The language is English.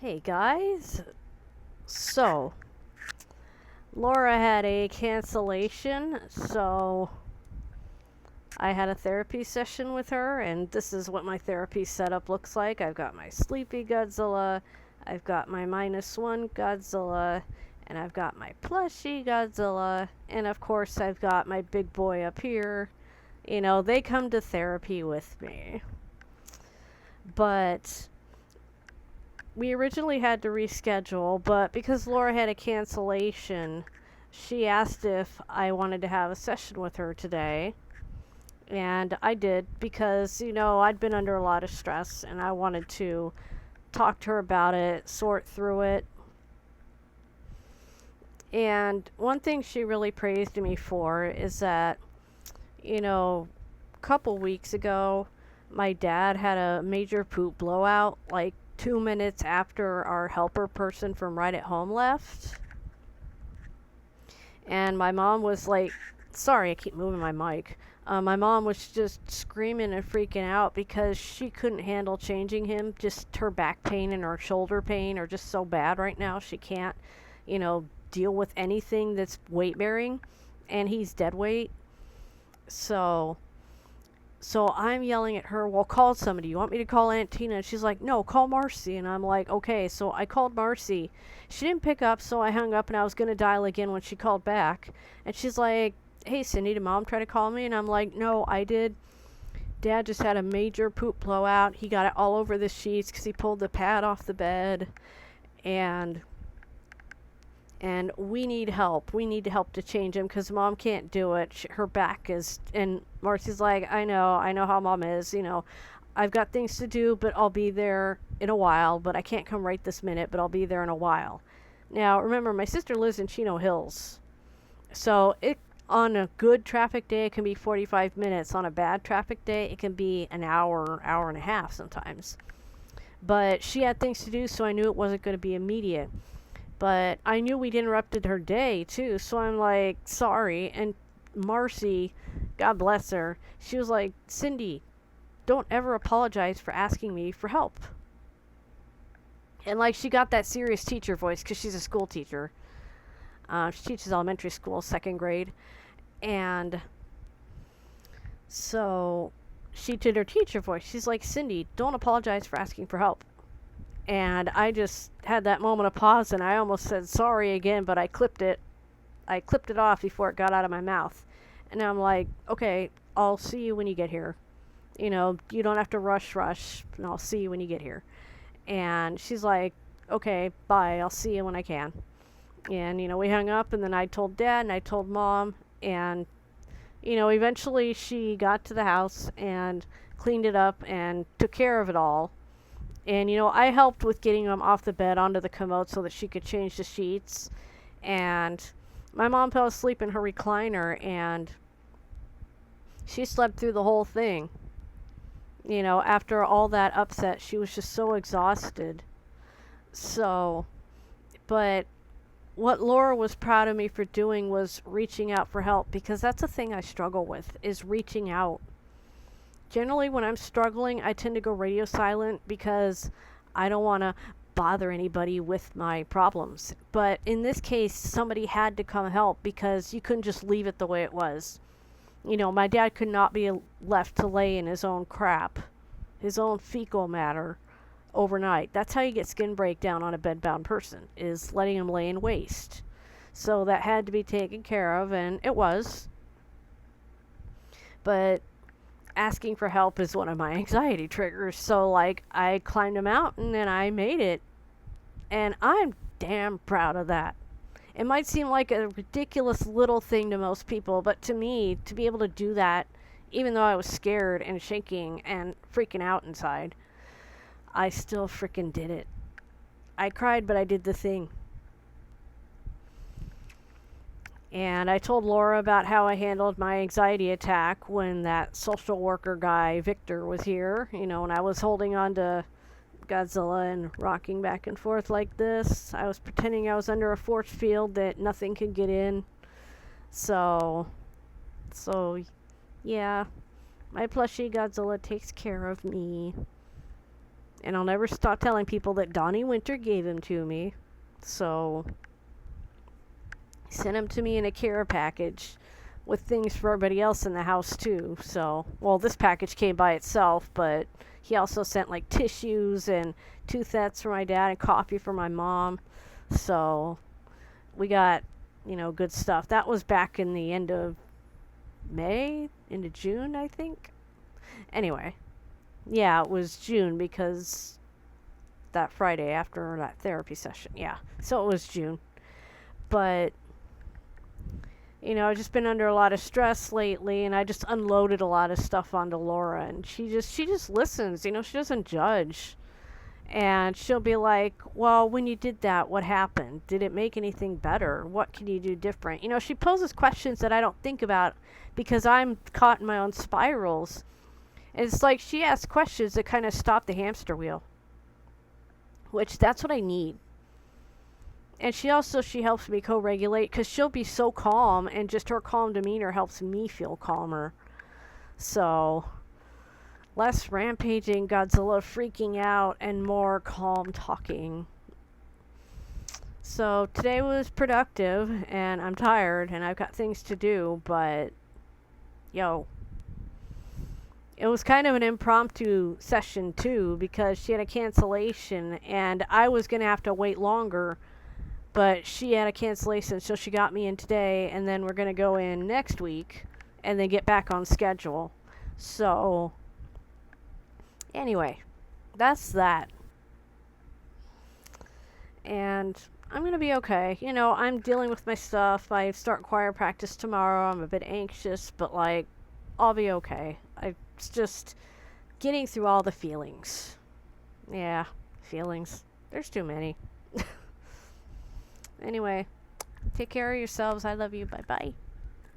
Hey guys. So, Laura had a cancellation, so I had a therapy session with her, and this is what my therapy setup looks like. I've got my sleepy Godzilla, I've got my -1 Godzilla, and I've got my plushy Godzilla, and of course, I've got my big boy up here. They come to therapy with me. But we originally had to reschedule, but because Laura had a cancellation, she asked if I wanted to have a session with her today. And I did because, I'd been under a lot of stress and I wanted to talk to her about it, sort through it. And one thing she really praised me for is that, a couple weeks ago, my dad had a major poop blowout, like 2 minutes after our helper person from Right at Home left. And my mom was like, sorry, I keep moving my mic. My mom was just screaming and freaking out because she couldn't handle changing him. Just her back pain and her shoulder pain are just so bad right now. She can't, deal with anything that's weight bearing. And he's dead weight. So I'm yelling at her, well, call somebody. You want me to call Aunt Tina? And she's like, no, call Marcy. And I'm like, okay. So I called Marcy. She didn't pick up, so I hung up, and I was going to dial again when she called back. And she's like, hey, Cindy, did Mom try to call me? And I'm like, no, I did. Dad just had a major poop blowout. He got it all over the sheets because he pulled the pad off the bed. And we need help. We need help to change him because Mom can't do it. Her back is... And Marcy's like, I know how Mom is. I've got things to do, but I'll be there in a while. But I can't come right this minute, but I'll be there in a while. Now, remember, my sister lives in Chino Hills. So on a good traffic day, it can be 45 minutes. On a bad traffic day, it can be an hour, hour and a half sometimes. But she had things to do, so I knew it wasn't going to be immediate. But I knew we'd interrupted her day, too, so I'm like, sorry. And Marcy, God bless her, she was like, Cindy, don't ever apologize for asking me for help. And, she got that serious teacher voice because she's a school teacher. She teaches elementary school, 2nd grade. And so she did her teacher voice. She's like, Cindy, don't apologize for asking for help. And I just had that moment of pause, and I almost said sorry again, but I clipped it. I clipped it off before it got out of my mouth. And I'm like, okay, I'll see you when you get here. You don't have to rush, and I'll see you when you get here. And she's like, okay, bye, I'll see you when I can. And, we hung up, and then I told Dad, and I told Mom, and, eventually she got to the house and cleaned it up and took care of it all. And, I helped with getting him off the bed onto the commode so that she could change the sheets. And my mom fell asleep in her recliner, and she slept through the whole thing. After all that upset, she was just so exhausted. But what Laura was proud of me for doing was reaching out for help, because that's a thing I struggle with, is reaching out. Generally, when I'm struggling, I tend to go radio silent because I don't want to bother anybody with my problems. But in this case, somebody had to come help because you couldn't just leave it the way it was. My dad could not be left to lay in his own crap, his own fecal matter, overnight. That's how you get skin breakdown on a bedbound person, is letting him lay in waste. So that had to be taken care of, and it was. But asking for help is one of my anxiety triggers. So, I climbed a mountain and I made it. And I'm damn proud of that. It might seem like a ridiculous little thing to most people, but to me, to be able to do that, even though I was scared and shaking and freaking out inside, I still freaking did it. I cried, but I did the thing. And I told Laura about how I handled my anxiety attack when that social worker guy, Victor, was here. When I was holding on to Godzilla and rocking back and forth like this. I was pretending I was under a force field that nothing could get in. So, yeah. My plushie Godzilla takes care of me. And I'll never stop telling people that Donnie Winter gave him to me. So, he sent him to me in a care package with things for everybody else in the house too. So, well, this package came by itself, but he also sent like tissues and toothsets for my dad and coffee for my mom. So, we got, good stuff. That was back in the end of May, into June, I think. Anyway, yeah, it was June because that Friday after that therapy session. Yeah, so it was June. But I've just been under a lot of stress lately, and I just unloaded a lot of stuff onto Laura, and she just listens. She doesn't judge. And she'll be like, well, when you did that, what happened? Did it make anything better? What can you do different? She poses questions that I don't think about because I'm caught in my own spirals. And it's like she asks questions that kind of stop the hamster wheel, which that's what I need. And she helps me co-regulate because she'll be so calm, and just her calm demeanor helps me feel calmer. So, less rampaging, Godzilla freaking out, and more calm talking. So, today was productive, and I'm tired, and I've got things to do, but, it was kind of an impromptu session, too, because she had a cancellation, and I was going to have to wait longer, but she had a cancellation, so she got me in today, and then we're going to go in next week, and then get back on schedule. So, anyway, that's that. And I'm going to be okay. I'm dealing with my stuff. I start choir practice tomorrow. I'm a bit anxious, but, I'll be okay. It's just getting through all the feelings. Yeah, feelings. There's too many. Anyway, take care of yourselves. I love you. Bye-bye.